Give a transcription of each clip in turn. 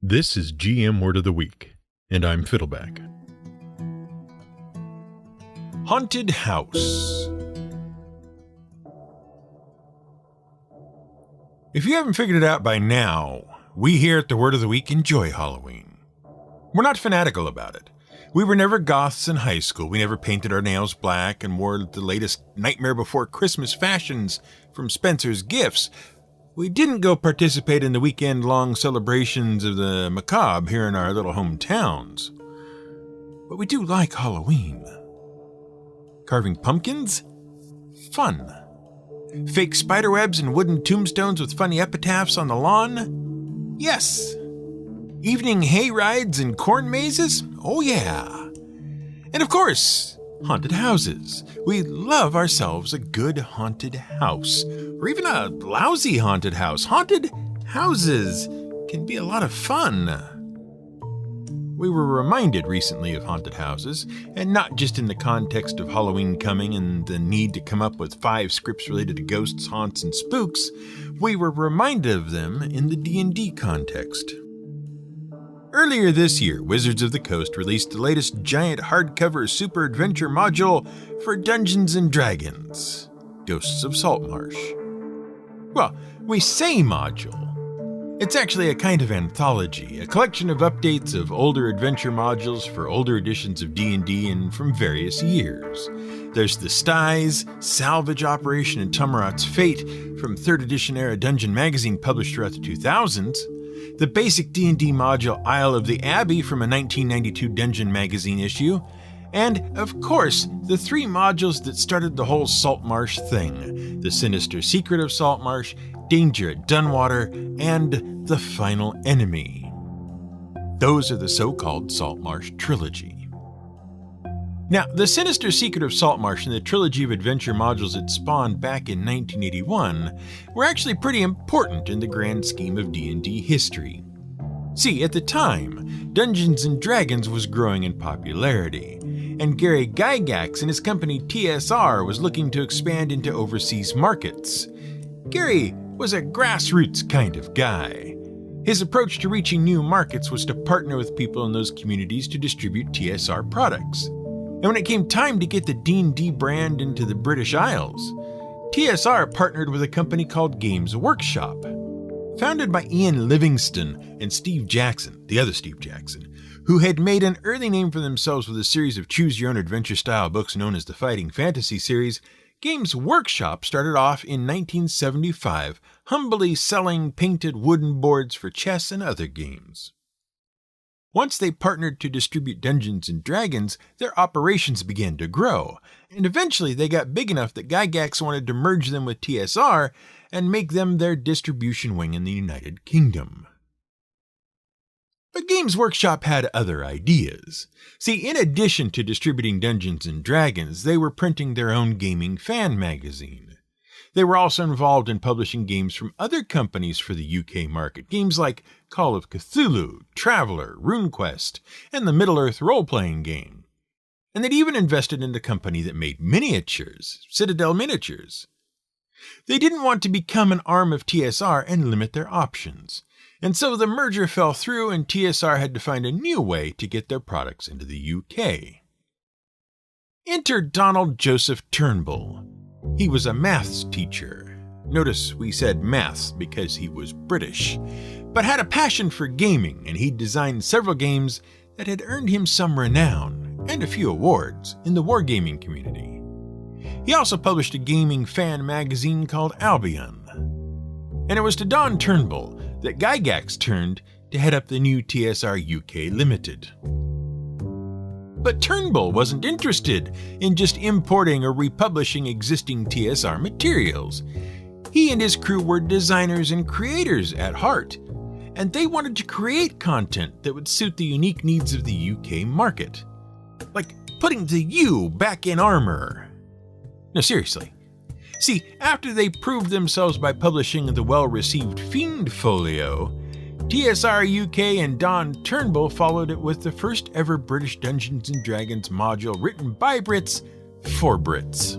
This is GM Word of the Week, and I'm Fiddleback. Haunted House. If you haven't figured it out by now, we here at the Word of the Week enjoy Halloween. We're not fanatical about it. We were never goths in high school. We never painted our nails black and wore the latest Nightmare Before Christmas fashions from Spencer's Gifts. We didn't go participate in the weekend-long celebrations of the macabre here in our little hometowns. But we do like Halloween. Carving pumpkins? Fun. Fake spiderwebs and wooden tombstones with funny epitaphs on the lawn? Yes. Evening hay rides and corn mazes? Oh yeah. And of course, haunted houses. We love ourselves a good haunted house, or even a lousy haunted house. Haunted houses can be a lot of fun. We were reminded recently of haunted houses, and not just in the context of Halloween coming and the need to come up with 5 scripts related to ghosts, haunts, and spooks. We were reminded of them in the D&D context. Earlier this year, Wizards of the Coast released the latest giant hardcover super adventure module for Dungeons & Dragons, Ghosts of Saltmarsh. Well, we say module. It's actually a kind of anthology, a collection of updates of older adventure modules for older editions of D&D and from various years. There's the Styes, Salvage Operation, and Tummarot's Fate from 3rd edition era Dungeon magazine published throughout the 2000s. The basic D&D module Isle of the Abbey from a 1992 Dungeon magazine issue, and, of course, the 3 modules that started the whole Saltmarsh thing: The Sinister Secret of Saltmarsh, Danger at Dunwater, and The Final Enemy. Those are the so-called Saltmarsh trilogy. Now, The Sinister Secret of Saltmarsh and the trilogy of adventure modules it spawned back in 1981 were actually pretty important in the grand scheme of D&D history. See, at the time, Dungeons & Dragons was growing in popularity, and Gary Gygax and his company TSR was looking to expand into overseas markets. Gary was a grassroots kind of guy. His approach to reaching new markets was to partner with people in those communities to distribute TSR products. And when it came time to get the D&D brand into the British Isles, TSR partnered with a company called Games Workshop. Founded by Ian Livingston and Steve Jackson, the other Steve Jackson, who had made an early name for themselves with a series of choose-your-own-adventure-style books known as the Fighting Fantasy series, Games Workshop started off in 1975, humbly selling painted wooden boards for chess and other games. Once they partnered to distribute Dungeons & Dragons, their operations began to grow, and eventually they got big enough that Gygax wanted to merge them with TSR and make them their distribution wing in the United Kingdom. But Games Workshop had other ideas. See, in addition to distributing Dungeons & Dragons, they were printing their own gaming fan magazine. They were also involved in publishing games from other companies for the UK market, games like Call of Cthulhu, Traveller, RuneQuest, and the Middle-earth role-playing game. And they'd even invested in the company that made miniatures, Citadel Miniatures. They didn't want to become an arm of TSR and limit their options. And so the merger fell through and TSR had to find a new way to get their products into the UK. Enter Donald Joseph Turnbull. He was a maths teacher. Notice we said maths because he was British, but had a passion for gaming, and he'd designed several games that had earned him some renown and a few awards in the wargaming community. He also published a gaming fan magazine called Albion. And it was to Don Turnbull that Gygax turned to head up the new TSR UK Limited. But Turnbull wasn't interested in just importing or republishing existing TSR materials. He and his crew were designers and creators at heart, and they wanted to create content that would suit the unique needs of the UK market. Like putting the U back in armor. No, seriously. See, after they proved themselves by publishing the well-received Fiend Folio, TSR UK and Don Turnbull followed it with the first ever British Dungeons & Dragons module written by Brits for Brits.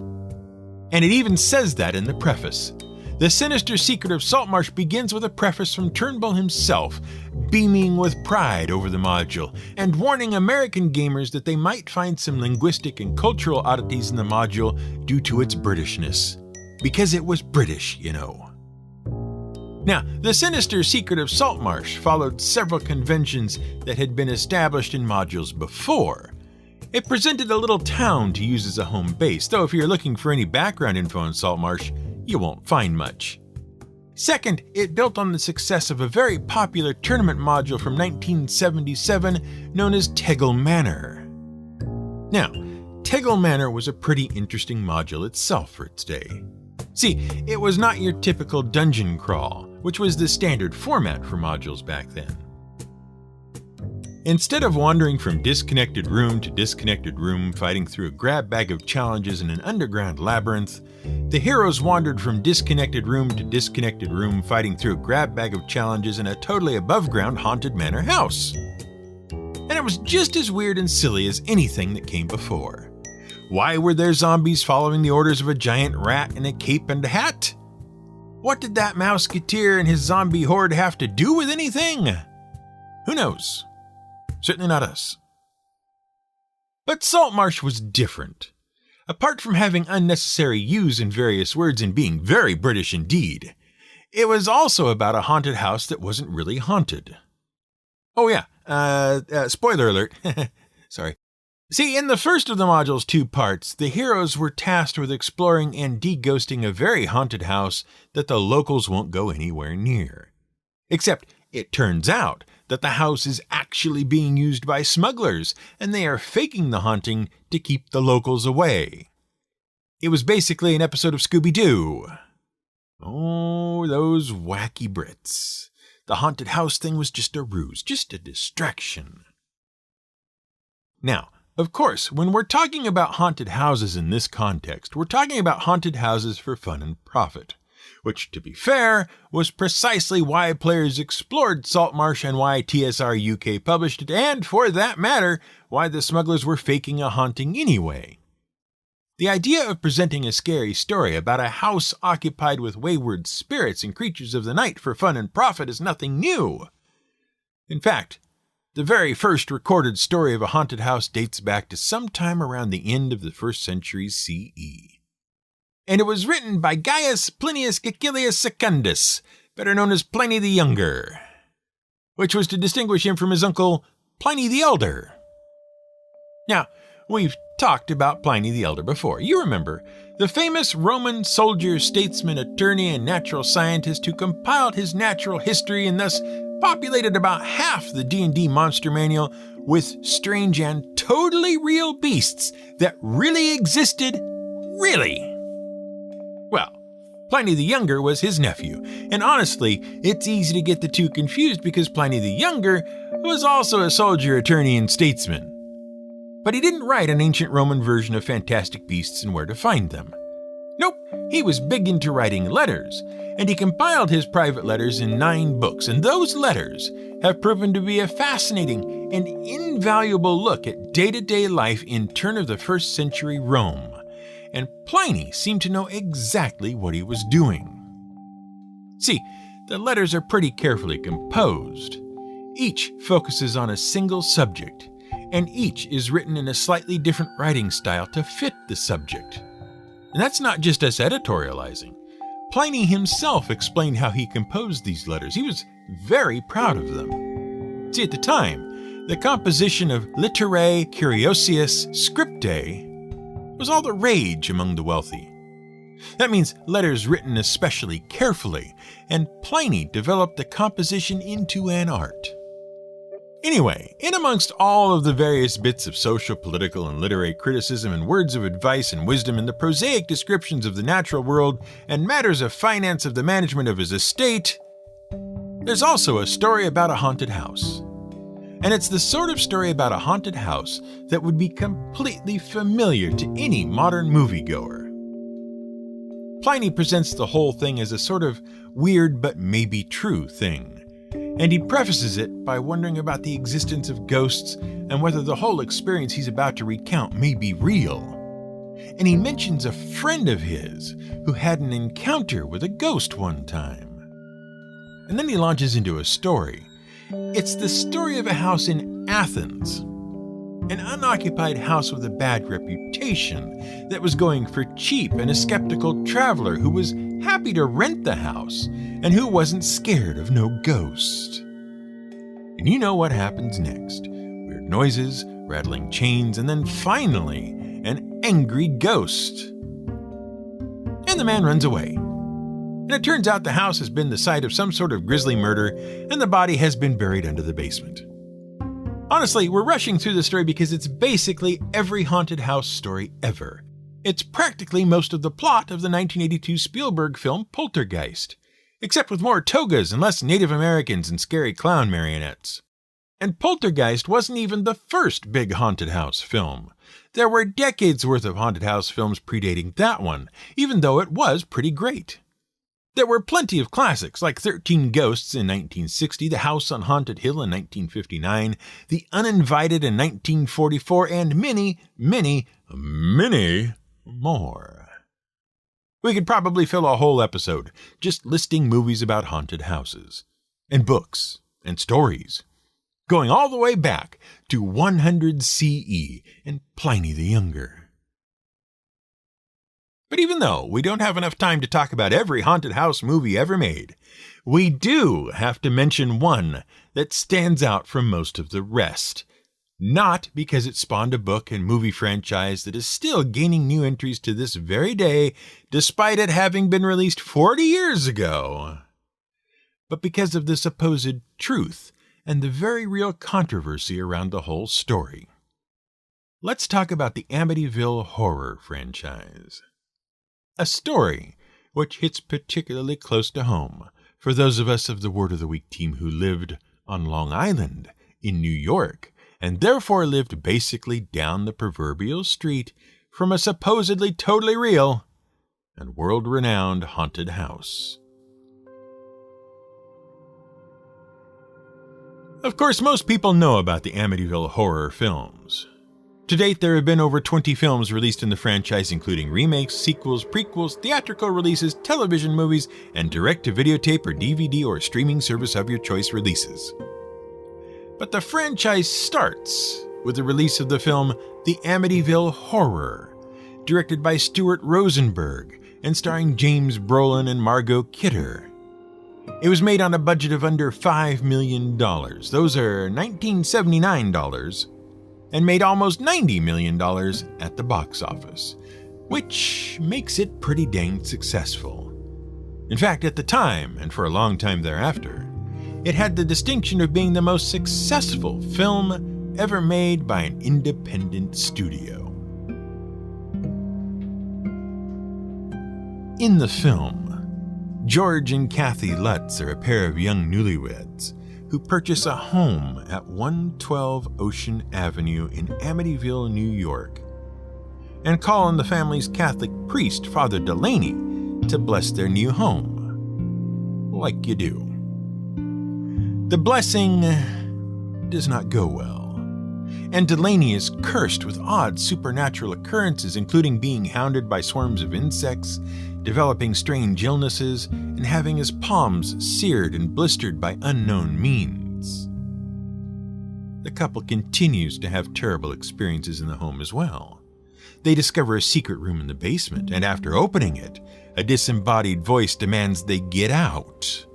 And it even says that in the preface. The sinister secret of Saltmarsh begins with a preface from Turnbull himself, beaming with pride over the module, and warning American gamers that they might find some linguistic and cultural oddities in the module due to its Britishness. Because it was British, you know. Now, the sinister secret of Saltmarsh followed several conventions that had been established in modules before. It presented a little town to use as a home base, though if you're looking for any background info on Saltmarsh, you won't find much. Second, it built on the success of a very popular tournament module from 1977 known as Tegel Manor. Now, Tegel Manor was a pretty interesting module itself for its day. See, it was not your typical dungeon crawl, which was the standard format for modules back then. Instead of wandering from disconnected room to disconnected room fighting through a grab bag of challenges in an underground labyrinth, the heroes wandered from disconnected room to disconnected room fighting through a grab bag of challenges in a totally above-ground haunted manor house. And it was just as weird and silly as anything that came before. Why were there zombies following the orders of a giant rat in a cape and a hat? What did that Mouseketeer and his zombie horde have to do with anything? Who knows? Certainly not us. But Saltmarsh was different. Apart from having unnecessary U's in various words and being very British indeed, it was also about a haunted house that wasn't really haunted. Oh yeah, spoiler alert. Sorry. See, in the first of the module's 2 parts, the heroes were tasked with exploring and de-ghosting a very haunted house that the locals won't go anywhere near. Except, it turns out that the house is actually being used by smugglers, and they are faking the haunting to keep the locals away. It was basically an episode of Scooby-Doo. Oh, those wacky Brits. The haunted house thing was just a ruse, just a distraction. Now, of course, when we're talking about haunted houses in this context, we're talking about haunted houses for fun and profit. Which, to be fair, was precisely why players explored Saltmarsh and why TSR UK published it, and, for that matter, why the smugglers were faking a haunting anyway. The idea of presenting a scary story about a house occupied with wayward spirits and creatures of the night for fun and profit is nothing new. In fact, the very first recorded story of a haunted house dates back to sometime around the end of the 1st century CE. And it was written by Gaius Plinius Caecilius Secundus, better known as Pliny the Younger, which was to distinguish him from his uncle Pliny the Elder. Now, we've talked about Pliny the Elder before. You remember, the famous Roman soldier, statesman, attorney, and natural scientist who compiled his natural history and thus populated about half the D&D monster manual with strange and totally real beasts that really existed, really. Well, Pliny the Younger was his nephew, and honestly, it's easy to get the two confused because Pliny the Younger was also a soldier, attorney, and statesman. But he didn't write an ancient Roman version of fantastic beasts and where to find them. Nope, he was big into writing letters, and he compiled his private letters in 9 books, and those letters have proven to be a fascinating and invaluable look at day-to-day life in turn of the 1st century Rome. And Pliny seemed to know exactly what he was doing. See, the letters are pretty carefully composed. Each focuses on a single subject, and each is written in a slightly different writing style to fit the subject. And that's not just us editorializing. Pliny himself explained how he composed these letters. He was very proud of them. See, at the time, the composition of Literae Curiosius Scriptae was all the rage among the wealthy. That means letters written especially carefully, and Pliny developed the composition into an art. Anyway, in amongst all of the various bits of social, political, and literary criticism and words of advice and wisdom and the prosaic descriptions of the natural world and matters of finance of the management of his estate, there's also a story about a haunted house. And it's the sort of story about a haunted house that would be completely familiar to any modern moviegoer. Pliny presents the whole thing as a sort of weird but maybe true thing, and he prefaces it by wondering about the existence of ghosts and whether the whole experience he's about to recount may be real. and he mentions a friend of his who had an encounter with a ghost one time. And then he launches into a story. It's the story of a house in Athens, an unoccupied house with a bad reputation that was going for cheap, and a skeptical traveler who was happy to rent the house and who wasn't scared of no ghost. And you know what happens next. Weird noises, rattling chains, and then finally, an angry ghost. And the man runs away. And it turns out the house has been the site of some sort of grisly murder, and the body has been buried under the basement. Honestly, we're rushing through the story because it's basically every haunted house story ever. It's practically most of the plot of the 1982 Spielberg film Poltergeist, except with more togas and less Native Americans and scary clown marionettes. And Poltergeist wasn't even the first big haunted house film. There were decades worth of haunted house films predating that one, even though it was pretty great. There were plenty of classics like 13 Ghosts in 1960, The House on Haunted Hill in 1959, The Uninvited in 1944, and many, many, many more. We could probably fill a whole episode just listing movies about haunted houses, and books, and stories, going all the way back to 100 CE and Pliny the Younger. But even though we don't have enough time to talk about every haunted house movie ever made, we do have to mention one that stands out from most of the rest. Not because it spawned a book and movie franchise that is still gaining new entries to this very day, despite it having been released 40 years ago, but because of the supposed truth and the very real controversy around the whole story. Let's talk about the Amityville horror franchise. A story which hits particularly close to home for those of us of the Word of the Week team who lived on Long Island in New York, and therefore lived basically down the proverbial street from a supposedly totally real and world-renowned haunted house. Of course, most people know about the Amityville horror films. To date, there have been over 20 films released in the franchise, including remakes, sequels, prequels, theatrical releases, television movies, and direct-to-videotape or DVD or streaming service of your choice releases. But the franchise starts with the release of the film The Amityville Horror, directed by Stuart Rosenberg and starring James Brolin and Margot Kidder. It was made on a budget of under $5 million. Those are $1979. And made almost $90 million at the box office, which makes it pretty dang successful. In fact, at the time, and for a long time thereafter, it had the distinction of being the most successful film ever made by an independent studio. In the film, George and Kathy Lutz are a pair of young newlyweds who purchase a home at 112 Ocean Avenue in Amityville, New York, and call on the family's Catholic priest, Father Delaney, to bless their new home. Like you do. The blessing does not go well, and Delaney is cursed with odd supernatural occurrences, including being hounded by swarms of insects, developing strange illnesses, and having his palms seared and blistered by unknown means. The couple continues to have terrible experiences in the home as well. They discover a secret room in the basement, and after opening it, a disembodied voice demands they get out.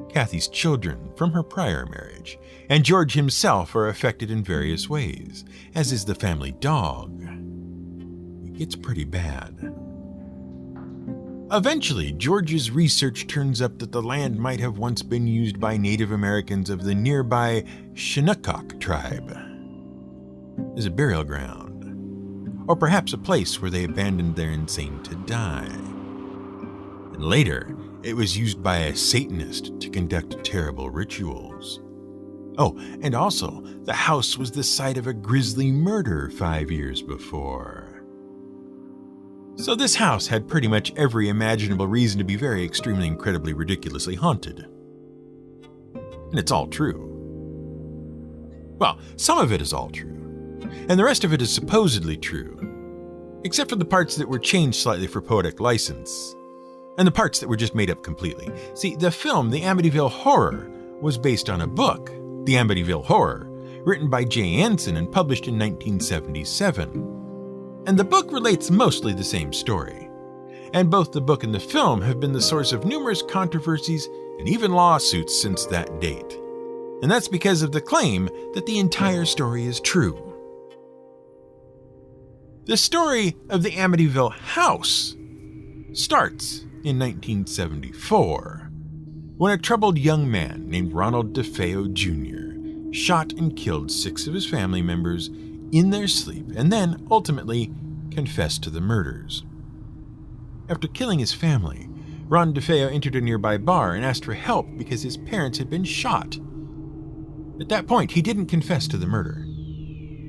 Kathy's children from her prior marriage, and George himself are affected in various ways, as is the family dog. It gets pretty bad. Eventually, George's research turns up that the land might have once been used by Native Americans of the nearby Shinnecock tribe as a burial ground, or perhaps a place where they abandoned their insane to die. And later, it was used by a Satanist to conduct terrible rituals. Oh, and also, the house was the site of a grisly murder 5 years before. So this house had pretty much every imaginable reason to be very extremely incredibly ridiculously haunted. And it's all true. Well, some of it is all true, and the rest of it is supposedly true. except for the parts that were changed slightly for poetic license, and the parts that were just made up completely. See, the film, The Amityville Horror, was based on a book, The Amityville Horror, written by Jay Anson and published in 1977. And the book relates mostly the same story. And both the book and the film have been the source of numerous controversies and even lawsuits since that date. And that's because of the claim that the entire story is true. The story of the Amityville house starts in 1974, when a troubled young man named Ronald DeFeo Jr. shot and killed 6 of his family members in their sleep and then ultimately confessed to the murders. After killing his family, Ron DeFeo entered a nearby bar and asked for help because his parents had been shot. At that point, he didn't confess to the murder.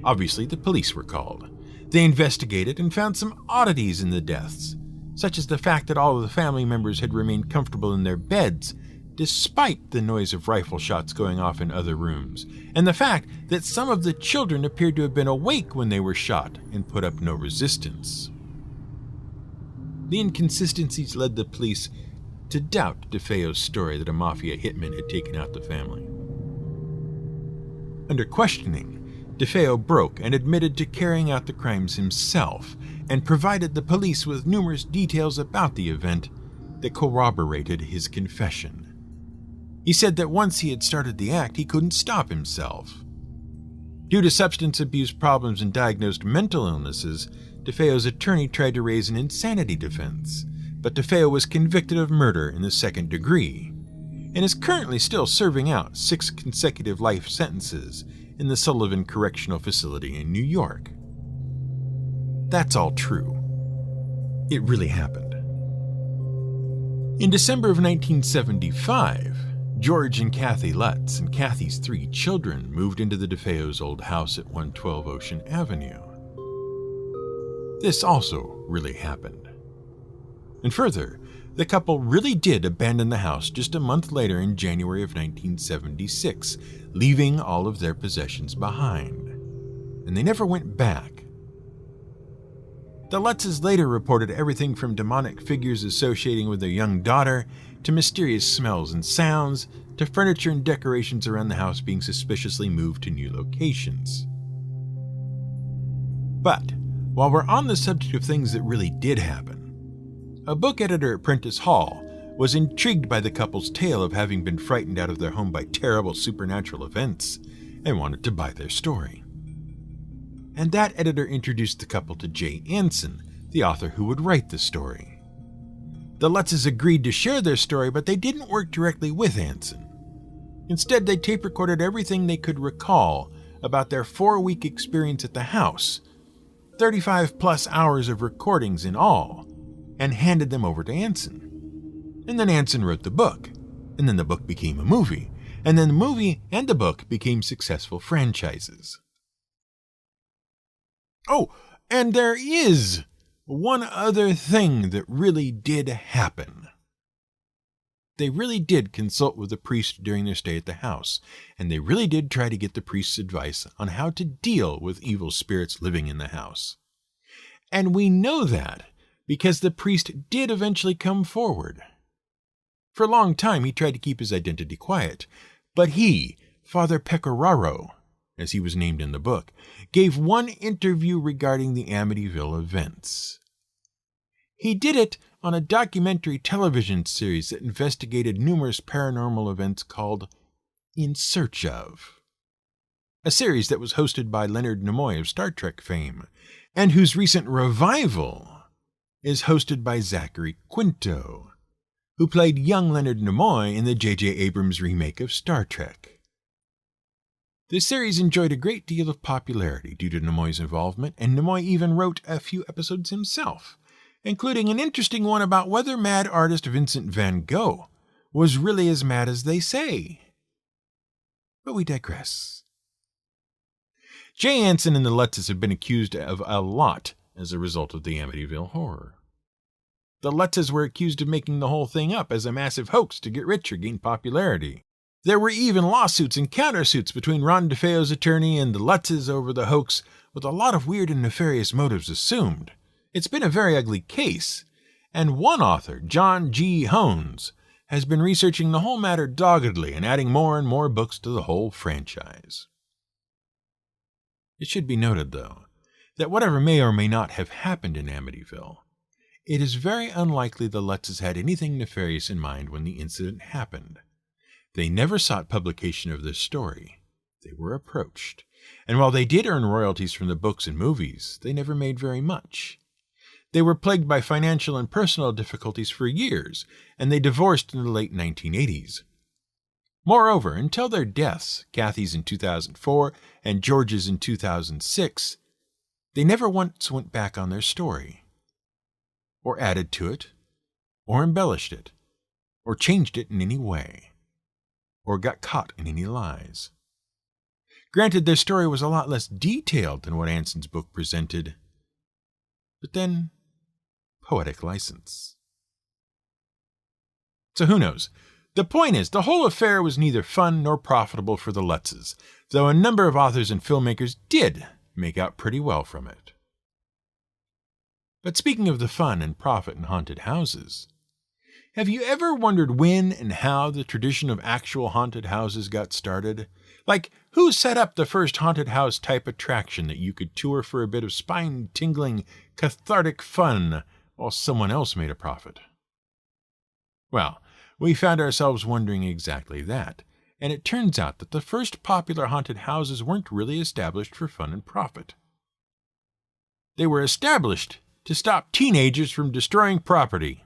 Obviously, the police were called. They investigated and found some oddities in the deaths, such as the fact that all of the family members had remained comfortable in their beds despite the noise of rifle shots going off in other rooms, and the fact that some of the children appeared to have been awake when they were shot and put up no resistance. The inconsistencies led the police to doubt DeFeo's story that a mafia hitman had taken out the family. Under questioning, DeFeo broke and admitted to carrying out the crimes himself and provided the police with numerous details about the event that corroborated his confession. He said that once he had started the act, he couldn't stop himself. Due to substance abuse problems and diagnosed mental illnesses, DeFeo's attorney tried to raise an insanity defense, but DeFeo was convicted of murder in the 2nd degree and is currently still serving out 6 consecutive life sentences in the Sullivan Correctional Facility in New York. That's all true. It really happened. In December of 1975, George and Kathy Lutz and Kathy's 3 children moved into the DeFeo's old house at 112 Ocean Avenue. This also really happened. And further, the couple really did abandon the house just a month later in January of 1976, leaving all of their possessions behind. And they never went back. The Lutzes later reported everything from demonic figures associating with their young daughter, to mysterious smells and sounds, to furniture and decorations around the house being suspiciously moved to new locations. But, while we're on the subject of things that really did happen, a book editor at Prentice Hall was intrigued by the couple's tale of having been frightened out of their home by terrible supernatural events and wanted to buy their story. And that editor introduced the couple to Jay Anson, the author who would write the story. The Lutzes agreed to share their story, but they didn't work directly with Anson. Instead, they tape-recorded everything they could recall about their 4-week experience at the house, 35-plus hours of recordings in all, and handed them over to Anson. And then Anson wrote the book, and then the book became a movie, and then the movie and the book became successful franchises. Oh, and there is one other thing that really did happen. They really did consult with the priest during their stay at the house, and they really did try to get the priest's advice on how to deal with evil spirits living in the house. And we know that because the priest did eventually come forward. For a long time, he tried to keep his identity quiet, but he, Father Pecoraro, as he was named in the book, gave one interview regarding the Amityville events. He did it on a documentary television series that investigated numerous paranormal events called In Search Of, a series that was hosted by Leonard Nimoy of Star Trek fame, and whose recent revival is hosted by Zachary Quinto, who played young Leonard Nimoy in the J.J. Abrams remake of Star Trek. The series enjoyed a great deal of popularity due to Nimoy's involvement, and Nimoy even wrote a few episodes himself, including an interesting one about whether mad artist Vincent van Gogh was really as mad as they say. But we digress. Jay Anson and the Lutzes have been accused of a lot as a result of the Amityville horror. The Lutzes were accused of making the whole thing up as a massive hoax to get rich or gain popularity. There were even lawsuits and countersuits between Ron DeFeo's attorney and the Lutzes over the hoax, with a lot of weird and nefarious motives assumed, It's been a very ugly case, and one author, John G. Hones, has been researching the whole matter doggedly and adding more and more books to the whole franchise. It should be noted, though, that whatever may or may not have happened in Amityville, it is very unlikely the Lutzes had anything nefarious in mind when the incident happened. They never sought publication of this story. They were approached, and while they did earn royalties from the books and movies, they never made very much. They were plagued by financial and personal difficulties for years, and they divorced in the late 1980s. Moreover, until their deaths, Kathy's in 2004 and George's in 2006, they never once went back on their story, or added to it, or embellished it, or changed it in any way, or got caught in any lies. Granted, their story was a lot less detailed than what Anson's book presented, but then, poetic license. So who knows? The point is, the whole affair was neither fun nor profitable for the Lutzes, though a number of authors and filmmakers did make out pretty well from it. But speaking of the fun and profit in haunted houses, have you ever wondered when and how the tradition of actual haunted houses got started? Like, who set up the first haunted house type attraction that you could tour for a bit of spine-tingling, cathartic fun while someone else made a profit? Well, we found ourselves wondering exactly that, and it turns out that the first popular haunted houses weren't really established for fun and profit. They were established to stop teenagers from destroying property.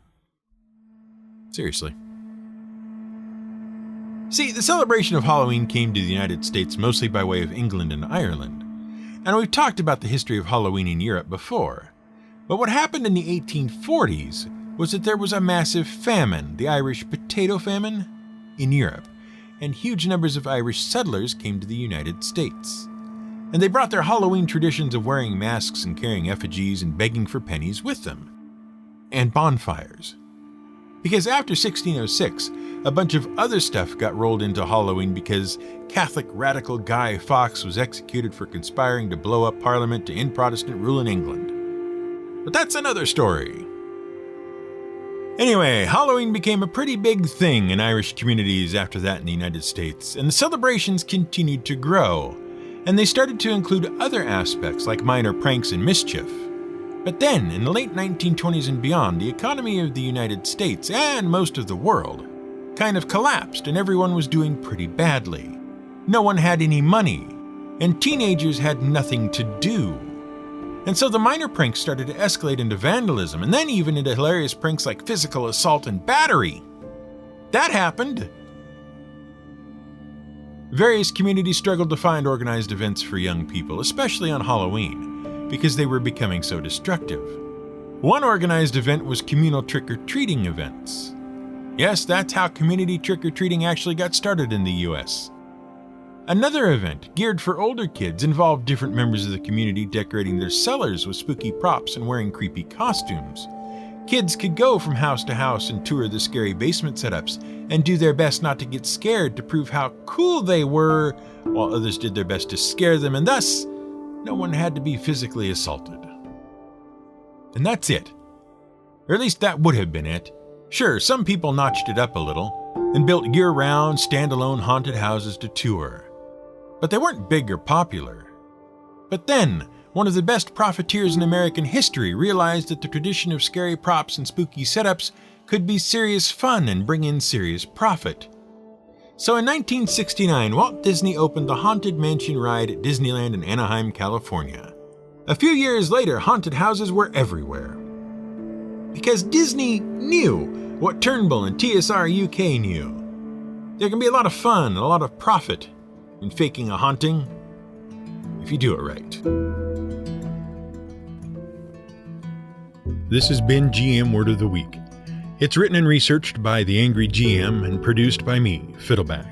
Seriously. See, the celebration of Halloween came to the United States mostly by way of England and Ireland, and we've talked about the history of Halloween in Europe before. But what happened in the 1840s was that there was a massive famine, the Irish potato famine, in Europe, and huge numbers of Irish settlers came to the United States. And they brought their Halloween traditions of wearing masks and carrying effigies and begging for pennies with them. And bonfires. Because after 1606, a bunch of other stuff got rolled into Halloween because Catholic radical Guy Fawkes was executed for conspiring to blow up Parliament to end Protestant rule in England. But that's another story. Anyway, Halloween became a pretty big thing in Irish communities after that in the United States, and the celebrations continued to grow, and they started to include other aspects like minor pranks and mischief. But then, in the late 1920s and beyond, the economy of the United States, and most of the world, kind of collapsed and everyone was doing pretty badly. No one had any money, and teenagers had nothing to do. And so the minor pranks started to escalate into vandalism, and then even into hilarious pranks like physical assault and battery. That happened. Various communities struggled to find organized events for young people, especially on Halloween, because they were becoming so destructive. One organized event was communal trick-or-treating events. Yes, that's how community trick-or-treating actually got started in the U.S. Another event, geared for older kids, involved different members of the community decorating their cellars with spooky props and wearing creepy costumes. Kids could go from house to house and tour the scary basement setups and do their best not to get scared to prove how cool they were, while others did their best to scare them, and thus, no one had to be physically assaulted. And that's it. Or at least that would have been it. Sure, some people notched it up a little and built year-round, standalone haunted houses to tour. But they weren't big or popular. But then, one of the best profiteers in American history realized that the tradition of scary props and spooky setups could be serious fun and bring in serious profit. So in 1969, Walt Disney opened the Haunted Mansion ride at Disneyland in Anaheim, California. A few years later, haunted houses were everywhere. Because Disney knew what Turnbull and TSR UK knew. There can be a lot of fun and a lot of profit in faking a haunting, if you do it right. This has been GM Word of the Week. It's written and researched by The Angry GM and produced by me, Fiddleback.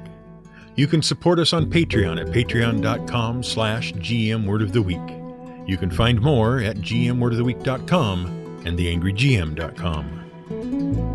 You can support us on Patreon at patreon.com/GM Word of the Week. You can find more at gmwordoftheweek.com and theangrygm.com.